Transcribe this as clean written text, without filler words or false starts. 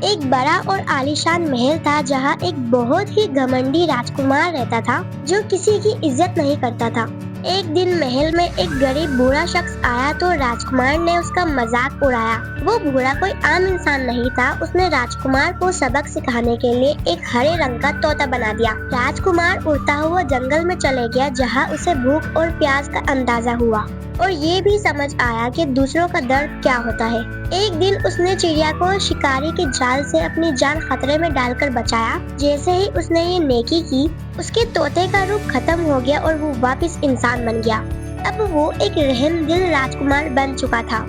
एक बड़ा और आलीशान महल था जहाँ एक बहुत ही घमंडी राजकुमार रहता था जो किसी की इज्जत नहीं करता था। एक दिन महल में एक गरीब बूढ़ा शख्स आया तो राजकुमार ने उसका मजाक उड़ाया। वो बूढ़ा कोई आम इंसान नहीं था। उसने राजकुमार को सबक सिखाने के लिए एक हरे रंग का तोता बना दिया। राजकुमार उड़ता हुआ जंगल में चले गया जहाँ उसे भूख और प्यास का अंदाजा हुआ और ये भी समझ आया कि दूसरों का दर्द क्या होता है। एक दिन उसने चिड़िया को शिकारी के जाल से अपनी जान खतरे में डालकर बचाया। जैसे ही उसने ये नेकी की, उसके तोते का रूप खत्म हो गया और वो वापस इंसान बन गया। अब वो एक रहमदिल राजकुमार बन चुका था।